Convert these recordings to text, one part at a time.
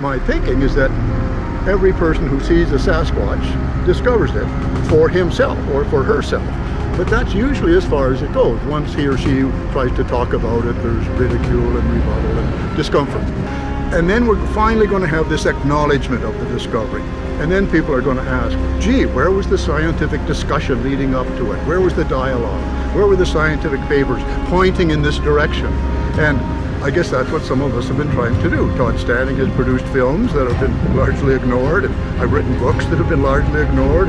my thinking is that every person who sees a Sasquatch discovers it for himself or for herself. But that's usually as far as it goes. Once he or she tries to talk about it, there's ridicule and rebuttal and discomfort. And then we're finally going to have this acknowledgement of the discovery. And then people are going to ask, gee, where was the scientific discussion leading up to it? Where was the dialogue? Where were the scientific papers pointing in this direction? And I guess that's what some of us have been trying to do. Todd Standing has produced films that have been largely ignored, and I've written books that have been largely ignored.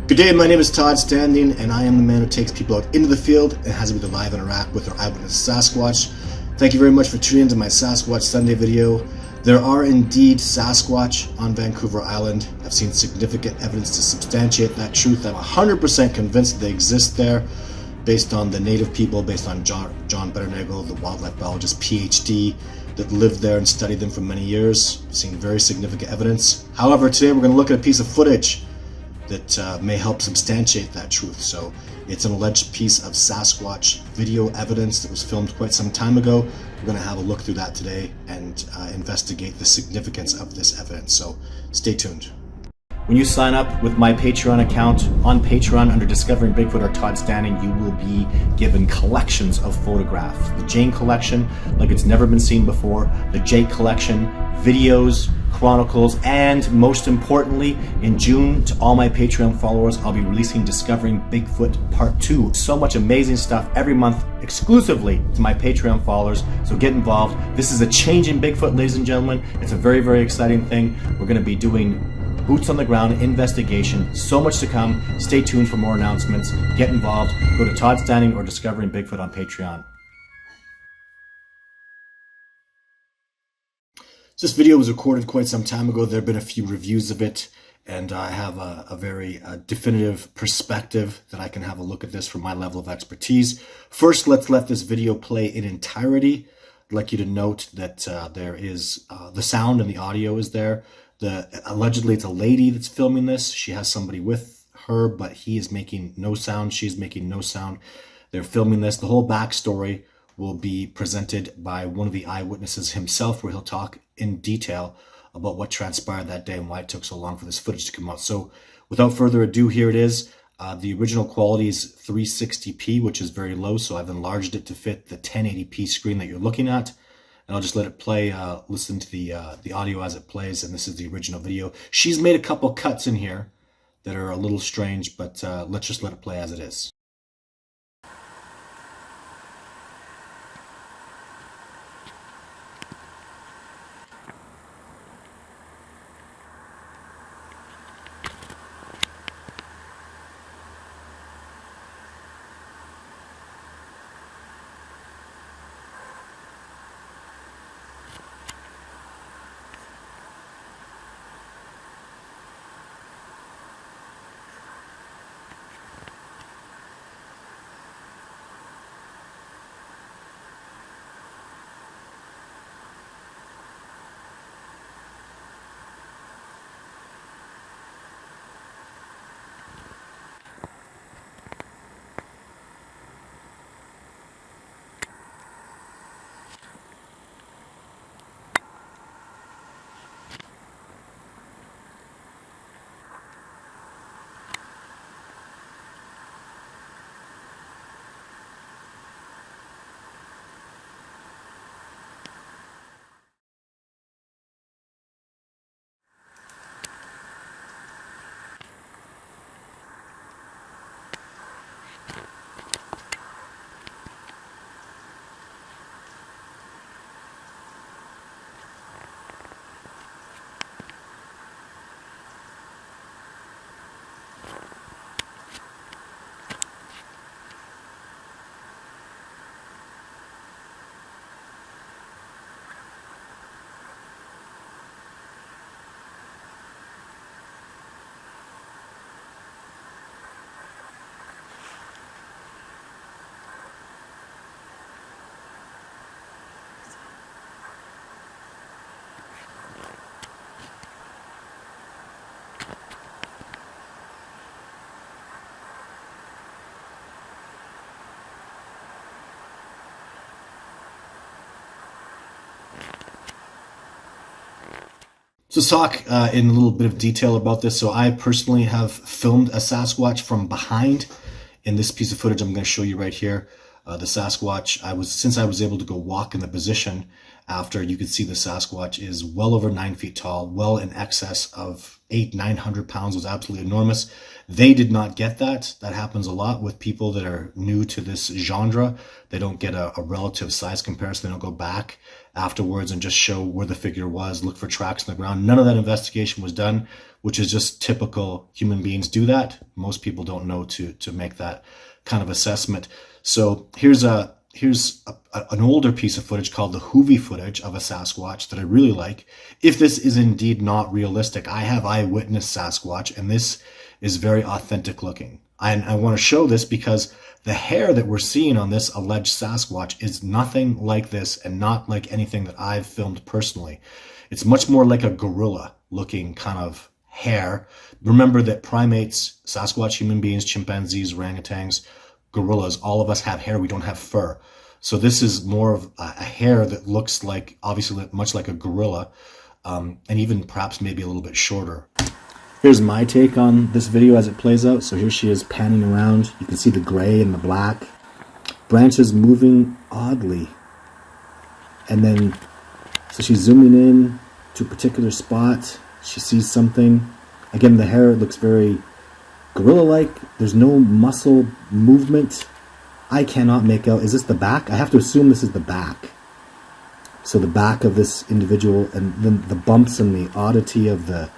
Good day, my name is Todd Standing, and I am the man who takes people out into the field and has them either live interact with or eyewitness Sasquatch. Thank you very much for tuning into my Sasquatch Sunday video. There are indeed Sasquatch on Vancouver Island. I've seen significant evidence to substantiate that truth. I'm 100% convinced they exist there, based on the native people, based on John Betternagel, the wildlife biologist PhD that lived there and studied them for many years. I've seen very significant evidence. However, today we're going to look at a piece of footage that may help substantiate that truth. So it's an alleged piece of Sasquatch video evidence that was filmed quite some time ago. We're going to have a look through that today and investigate the significance of this evidence. So stay tuned. When you sign up with my Patreon account, on Patreon under Discovering Bigfoot or Todd Standing, you will be given collections of photographs. The Jane collection, like it's never been seen before, the Jake collection, videos, chronicles, and most importantly, in June, to all my Patreon followers, I'll be releasing Discovering Bigfoot Part 2. So much amazing stuff every month exclusively to my Patreon followers, so get involved. This is a change in Bigfoot, ladies and gentlemen. It's a very, very exciting thing. We're going to be doing boots on the ground investigation. So much to come. Stay tuned for more announcements. Get involved. Go to Todd Standing or Discovering Bigfoot on Patreon. So this video was recorded quite some time ago. There have been a few reviews of it, and I have a very definitive perspective that I can have a look at this from my level of expertise. First, let's let this video play in entirety. I'd like you to note that there is the sound and the audio is there. Allegedly, it's a lady that's filming this. She has somebody with her, but he is making no sound. She's making no sound. They're filming this. The whole backstory will be presented by one of the eyewitnesses himself, where he'll talk in detail about what transpired that day and why it took so long for this footage to come out. So without further ado, here it is. The original quality is 360p, which is very low, so I've enlarged it to fit the 1080p screen that you're looking at. And I'll just let it play, listen to the audio as it plays, and this is the original video. She's made a couple cuts in here that are a little strange, but let's just let it play as it is. So let's talk in a little bit of detail about this. So I personally have filmed a Sasquatch from behind. In this piece of footage I'm going to show you right here, the Sasquatch, since I was able to go walk in the position after, you could see the Sasquatch is well over 9 feet tall, well in excess of 900 pounds, was absolutely enormous. They did not get that. That happens a lot with people that are new to this genre. They don't get a relative size comparison. They don't go back afterwards and just show where the figure was, look for tracks in the ground. None of that investigation was done, which is just typical. Human beings do that. Most people don't know to make that kind of assessment. So here's an older piece of footage called the Hoovie footage of a Sasquatch that I really like. If this is indeed not realistic, I have eyewitness Sasquatch, and this is very authentic looking. And I want to show this because the hair that we're seeing on this alleged Sasquatch is nothing like this and not like anything that I've filmed personally. It's much more like a gorilla looking kind of hair. Remember that primates, Sasquatch, human beings, chimpanzees, orangutans, gorillas, all of us have hair. We don't have fur. So this is more of a hair that looks like, obviously, much like a gorilla, and even perhaps maybe a little bit shorter. Here's my take on this video as it plays out. So here she is panning around. You can see the gray and the black. Branches moving oddly. And then, so she's zooming in to a particular spot. She sees something. Again, the hair looks very gorilla-like. There's no muscle movement. I cannot make out. Is this the back? I have to assume this is the back. So the back of this individual, and then the bumps and the oddity of the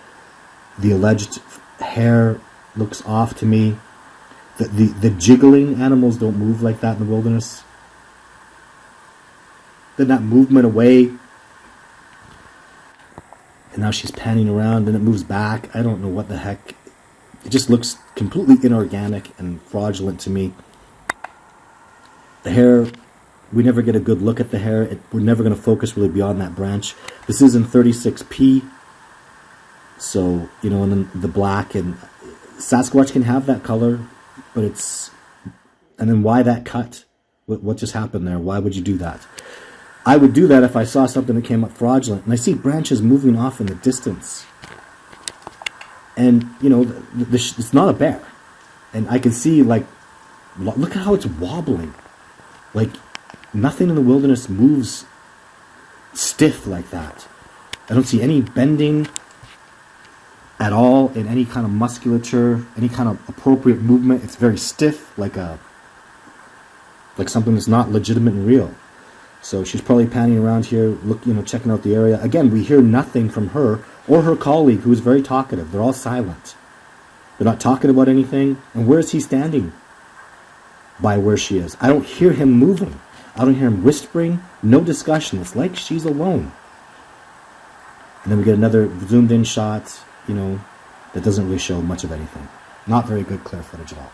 alleged hair looks off to me. The jiggling, animals don't move like that in the wilderness. Then that movement away. And now she's panning around and it moves back. I don't know what the heck. It just looks completely inorganic and fraudulent to me. The hair, we never get a good look at the hair. We're never going to focus really beyond that branch. This is in 36p. So, you know, and then the black, and Sasquatch can have that color, but it's, and then why that cut? What just happened there? Why would you do that? I would do that if I saw something that came up fraudulent, and I see branches moving off in the distance. And, you know, it's not a bear. And I can see, like, look at how it's wobbling. Like, nothing in the wilderness moves stiff like that. I don't see any bending at all in any kind of musculature, any kind of appropriate movement. It's very stiff, like something that's not legitimate and real. So she's probably panning around here, checking out the area. Again, we hear nothing from her or her colleague, who is very talkative. They're all silent. They're not talking about anything. And where is he standing? By where she is. I don't hear him moving. I don't hear him whispering. No discussion. It's like she's alone. And then we get another zoomed in shot, that doesn't really show much of anything. Not very good clear footage at all.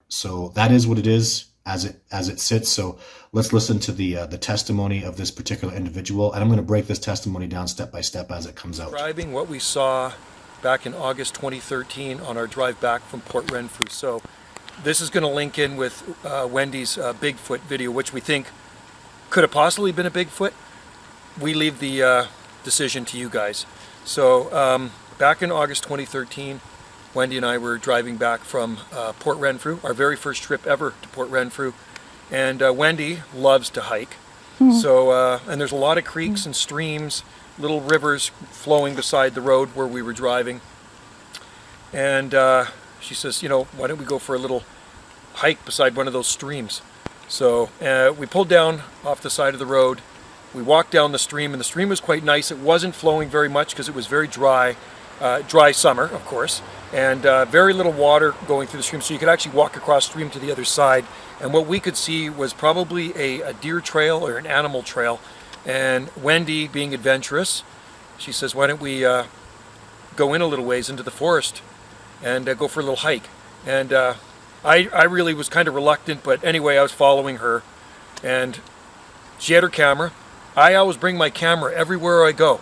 So that is what it is as it sits. So let's listen to the testimony of this particular individual, and I'm going to break this testimony down step by step as it comes out. Describing what we saw back in August 2013 on our drive back from Port Renfrew. So this is going to link in with Wendy's Bigfoot video, which we think could have possibly been a Bigfoot. We leave the decision to you guys. So back in August 2013, Wendy and I were driving back from Port Renfrew, our very first trip ever to Port Renfrew. And Wendy loves to hike. So, and there's a lot of creeks and streams, little rivers flowing beside the road where we were driving. And she says, why don't we go for a little hike beside one of those streams? So we pulled down off the side of the road. We walked down the stream, and the stream was quite nice. It wasn't flowing very much because it was very dry, dry summer, of course, and very little water going through the stream, so you could actually walk across the stream to the other side. And what we could see was probably a deer trail or an animal trail. And Wendy, being adventurous, she says, why don't we go in a little ways into the forest and go for a little hike? And I really was kind of reluctant, but anyway, I was following her, and she had her camera. I always bring my camera everywhere I go.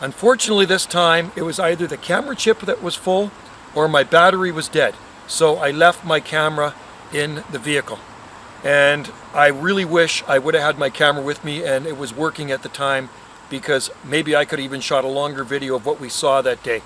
Unfortunately, this time it was either the camera chip that was full or my battery was dead. So I left my camera in the vehicle. And I really wish I would have had my camera with me and it was working at the time, because maybe I could have even shot a longer video of what we saw that day.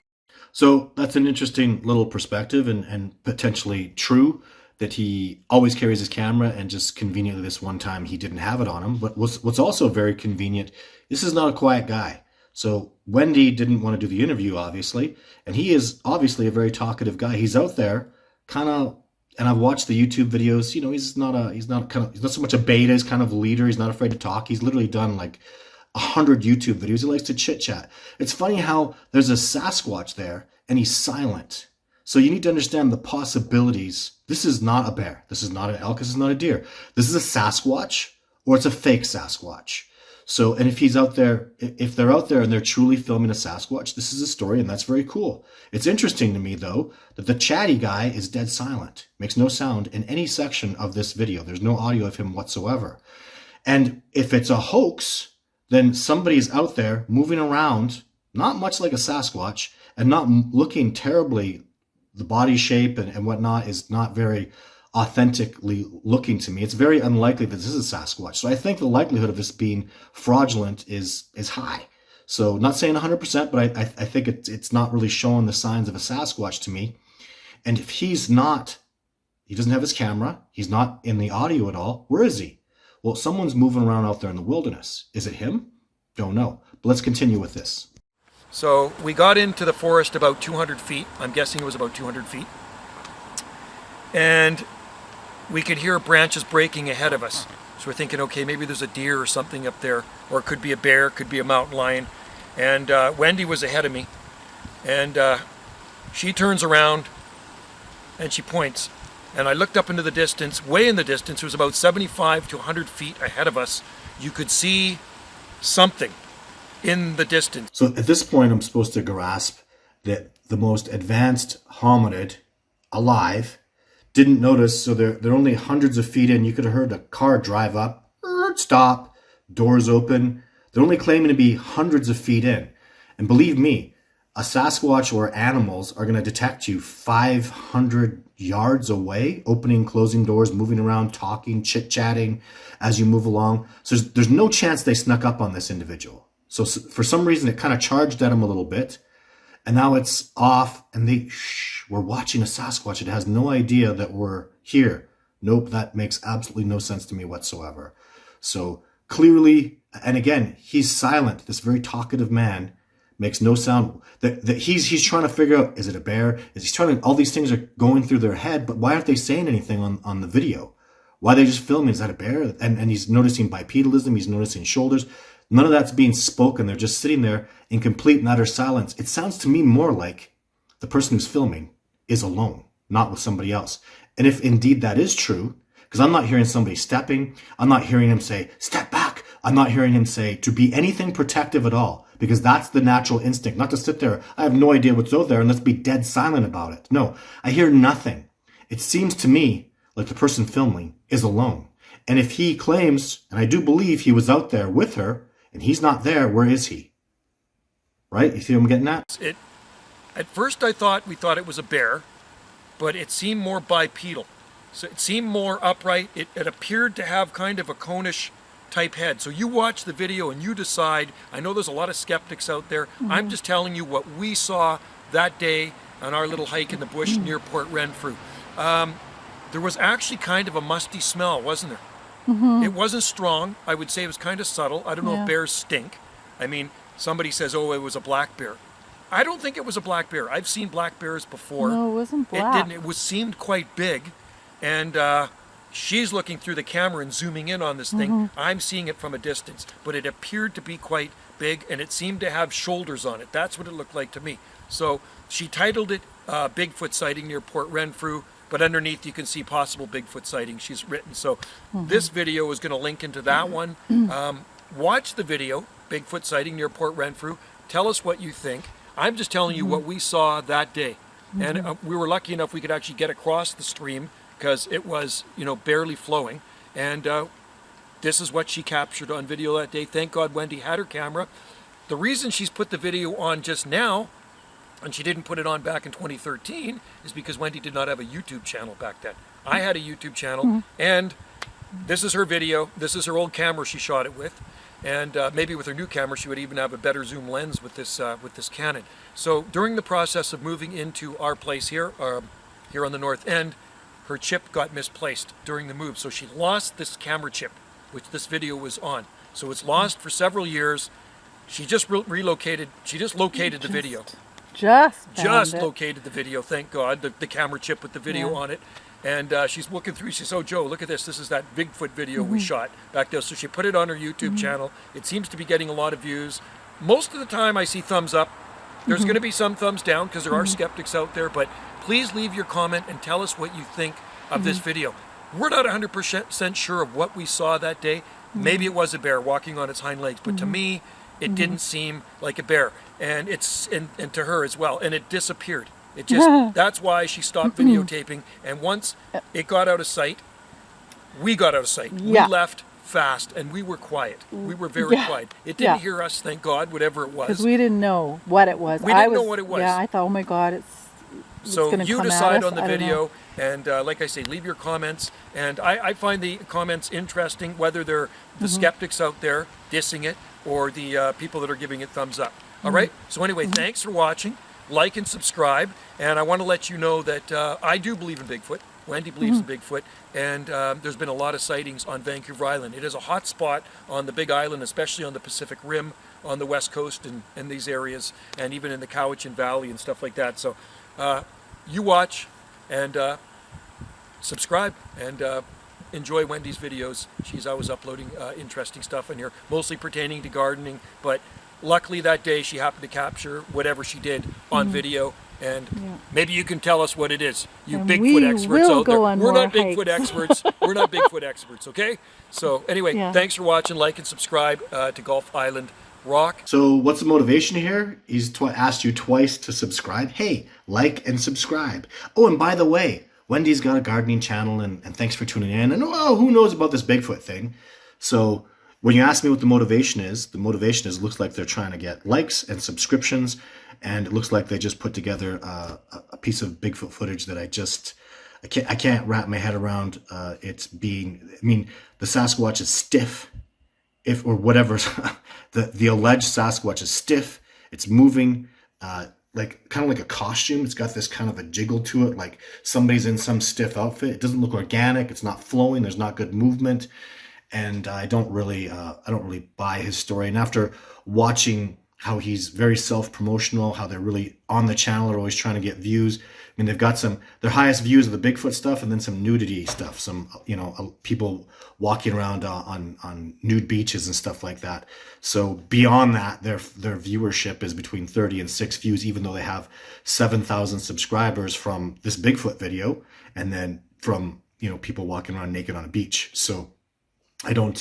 So that's an interesting little perspective, and potentially true, that he always carries his camera and just conveniently this one time he didn't have it on him. But what's also very convenient, this is not a quiet guy. So Wendy didn't want to do the interview, obviously, and he is obviously a very talkative guy. He's out there kind of, and I've watched the YouTube videos, you know, he's not so much a beta, he's kind of a leader. He's not afraid to talk. He's literally done like 100 YouTube videos. He likes to chit chat. It's funny how there's a Sasquatch there and he's silent. So you need to understand the possibilities. This is not a bear. This is not an elk. This is not a deer. This is a Sasquatch, or it's a fake Sasquatch. So, and if he's out there, if they're out there and they're truly filming a Sasquatch, this is a story, and that's very cool. It's interesting to me, though, that the chatty guy is dead silent. Makes no sound in any section of this video. There's no audio of him whatsoever. And if it's a hoax, then somebody's out there moving around, not much like a Sasquatch, and not looking terribly. The body shape and whatnot is not very authentically looking to me. It's very unlikely that this is a Sasquatch. So I think the likelihood of this being fraudulent is high. So not saying 100%, but I think it's not really showing the signs of a Sasquatch to me. And if he's not, he doesn't have his camera, he's not in the audio at all, where is he? Well, someone's moving around out there in the wilderness. Is it him? Don't know. But let's continue with this. So we got into the forest about 200 feet. I'm guessing it was about 200 feet. And we could hear branches breaking ahead of us. So we're thinking, okay, maybe there's a deer or something up there, or it could be a bear, could be a mountain lion. And Wendy was ahead of me. And she turns around and she points. And I looked up into the distance, way in the distance. It was about 75 to 100 feet ahead of us. You could see something in the distance. So at this point, I'm supposed to grasp that the most advanced hominid alive didn't notice. So they're only hundreds of feet in. You could have heard a car drive up, stop, doors open. They're only claiming to be hundreds of feet in. And believe me, a Sasquatch or animals are going to detect you 500 yards away, opening, closing doors, moving around, talking, chit-chatting as you move along. So there's no chance they snuck up on this individual. So for some reason, it kind of charged at him a little bit, and now it's off, and we're watching a Sasquatch. It has no idea that we're here. Nope, that makes absolutely no sense to me whatsoever. So clearly, and again, he's silent. This very talkative man makes no sound. That he's trying to figure out, is it a bear? All these things are going through their head, but why aren't they saying anything on the video? Why are they just filming? Is that a bear? And he's noticing bipedalism. He's noticing shoulders. None of that's being spoken. They're just sitting there in complete and utter silence. It sounds to me more like the person who's filming is alone, not with somebody else. And if indeed that is true, because I'm not hearing somebody stepping, I'm not hearing him say, step back. I'm not hearing him say to be anything protective at all, because that's the natural instinct, not to sit there. I have no idea what's out there and let's be dead silent about it. No, I hear nothing. It seems to me like the person filming is alone. And if he claims, and I do believe he was out there with her, and he's not there, where is he? Right? You see what I'm getting at? At first we thought it was a bear, but it seemed more bipedal. So it seemed more upright. It appeared to have kind of a conish type head. So you watch the video and you decide. I know there's a lot of skeptics out there. Mm-hmm. I'm just telling you what we saw that day on our little hike in the bush near Port Renfrew. There was actually kind of a musty smell, wasn't there? Mm-hmm. It wasn't strong. I would say it was kind of subtle. I don't know if bears stink. I mean, somebody says, oh, it was a black bear. I don't think it was a black bear. I've seen black bears before. No, it wasn't black. It didn't. It seemed quite big. And she's looking through the camera and zooming in on this thing. Mm-hmm. I'm seeing it from a distance. But it appeared to be quite big, and it seemed to have shoulders on it. That's what it looked like to me. So she titled it Bigfoot Sighting near Port Renfrew. But underneath you can see possible Bigfoot sighting she's written. So this video is going to link into that one. Watch the video, Bigfoot Sighting near Port Renfrew. Tell us what you think. I'm just telling you what we saw that day. And we were lucky enough we could actually get across the stream because it was, barely flowing. And this is what she captured on video that day. Thank God Wendy had her camera. The reason she's put the video on just now, and she didn't put it on back in 2013, is because Wendy did not have a YouTube channel back then. I had a YouTube channel, and This is her video. This is her old camera she shot it with. And maybe with her new camera, she would even have a better zoom lens with this Canon. So during the process of moving into our place here, here on the north end, her chip got misplaced during the move. So she lost this camera chip, which this video was on. So it's lost for several years. She just relocated. She just located the video. Just located the video. Thank God, the camera chip with the video on it. And she's looking through. She says, "Oh, Joe, look at this. This is that Bigfoot video we shot back there." So she put it on her YouTube channel. It seems to be getting a lot of views. Most of the time, I see thumbs up. There's going to be some thumbs down because there are skeptics out there. But please leave your comment and tell us what you think of this video. We're not 100% sure of what we saw that day. Maybe it was a bear walking on its hind legs, but to me, it didn't seem like a bear, and and to her as well. And it disappeared. It just, that's why she stopped videotaping. And once it got out of sight, we got out of sight. Yeah. We left fast, and we were quiet. We were very quiet. It didn't hear us, thank God, whatever it was. Because we didn't know what it was. We didn't know what it was. Yeah, I thought, oh my God, it's so gonna you come decide at us. on the I don't know. video, and like I say, leave your comments. And I find the comments interesting, whether they're the skeptics out there dissing it or the people that are giving it thumbs up. All right? So anyway, thanks for watching. Like and subscribe. And I want to let you know that I do believe in Bigfoot. Wendy believes in Bigfoot. And there's been a lot of sightings on Vancouver Island. It is a hot spot on the Big Island, especially on the Pacific Rim, on the West Coast and these areas, and even in the Cowichan Valley and stuff like that. So you watch and subscribe and enjoy Wendy's videos. She's always uploading interesting stuff in here, mostly pertaining to gardening. But luckily that day she happened to capture whatever she did on video. And maybe you can tell us what it is. You And Bigfoot we experts will out there. go on We're more not Bigfoot hikes. experts. We're not Bigfoot experts, okay? So anyway, thanks for watching. Like and subscribe to Gulf Island Rock. So what's the motivation here? He's asked you twice to subscribe. Hey, like and subscribe. Oh, and by the way, Wendy's got a gardening channel, and thanks for tuning in. And who knows about this Bigfoot thing? So when you ask me what the motivation is looks like they're trying to get likes and subscriptions, and it looks like they just put together a piece of Bigfoot footage that I can't wrap my head around. It's being, I mean, the Sasquatch is stiff, or whatever. the alleged Sasquatch is stiff. It's moving, like kind of like a costume. It's got this kind of a jiggle to it, like somebody's in some stiff outfit. It doesn't look organic. It's not flowing. There's not good movement, and I don't really buy his story. And after watching how he's very self-promotional, how they're really on the channel, are always trying to get views. I mean, they've got their highest views of the Bigfoot stuff, and then some nudity stuff, some, people walking around on nude beaches and stuff like that. So beyond that, their viewership is between 30 and 6 views, even though they have 7,000 subscribers from this Bigfoot video, and then from, people walking around naked on a beach. So I don't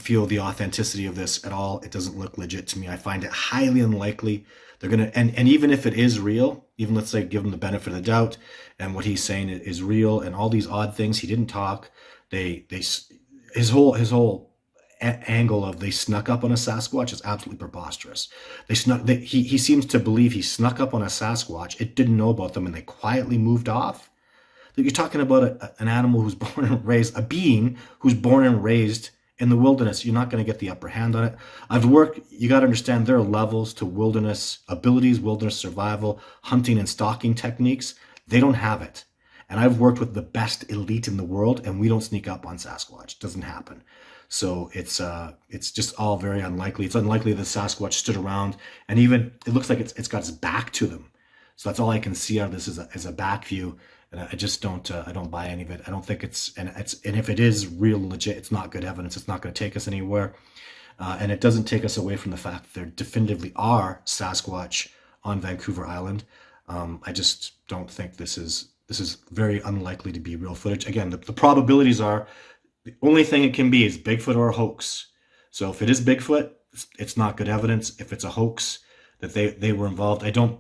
feel the authenticity of this at all. It doesn't look legit to me. I find it highly unlikely they're gonna, and even if it is real, even let's say give him the benefit of the doubt, and what he's saying is real, and all these odd things, he didn't talk. His whole angle of they snuck up on a Sasquatch is absolutely preposterous. He seems to believe he snuck up on a Sasquatch. It didn't know about them, and they quietly moved off. You're talking about an animal who's born and raised, a being who's born and raised in the wilderness. You're not going to get the upper hand on it. You got to understand there are levels to wilderness abilities, wilderness survival, hunting and stalking techniques. They don't have it. And I've worked with the best elite in the world, and we don't sneak up on Sasquatch. It doesn't happen. So it's just all very unlikely. It's unlikely that Sasquatch stood around, and even it looks like it's got its back to them. So that's all I can see out of this is a back view. And I just don't buy any of it. I don't think and if it is real legit, it's not good evidence. It's not going to take us anywhere. And it doesn't take us away from the fact that there definitively are Sasquatch on Vancouver Island. I just don't think this is very unlikely to be real footage. Again, the probabilities are, the only thing it can be is Bigfoot or a hoax. So if it is Bigfoot, it's not good evidence. If it's a hoax that they were involved, I don't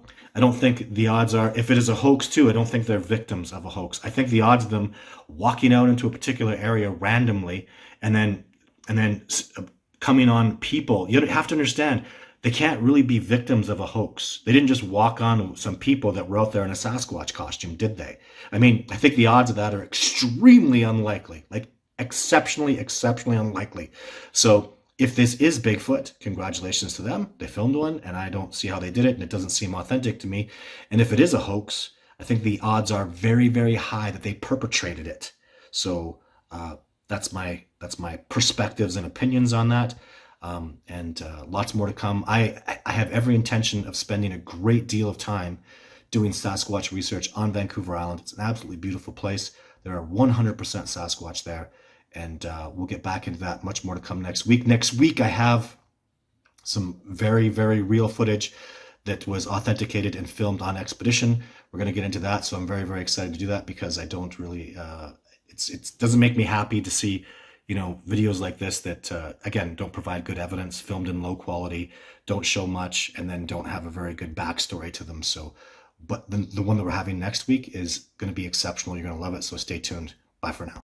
think the odds are, if it is a hoax too, I don't think they're victims of a hoax. I think the odds of them walking out into a particular area randomly and then coming on people, you have to understand, they can't really be victims of a hoax. They didn't just walk on some people that were out there in a Sasquatch costume, did they? I mean, I think the odds of that are extremely unlikely, like exceptionally unlikely. So if this is Bigfoot, congratulations to them. They filmed one, and I don't see how they did it, and it doesn't seem authentic to me. And if it is a hoax, I think the odds are very, very high that they perpetrated it. So that's my perspectives and opinions on that. And lots more to come. I have every intention of spending a great deal of time doing Sasquatch research on Vancouver Island. It's an absolutely beautiful place. There are 100% Sasquatch there, and we'll get back into that. Much more to come next week. Next week, I have some very, very real footage that was authenticated and filmed on expedition. We're going to get into that, so I'm very, very excited to do that, because I don't really, it doesn't make me happy to see, you know, videos like this that, again, don't provide good evidence, filmed in low quality, don't show much, and then don't have a very good backstory to them. So, but the one that we're having next week is going to be exceptional. You're going to love it, so stay tuned. Bye for now.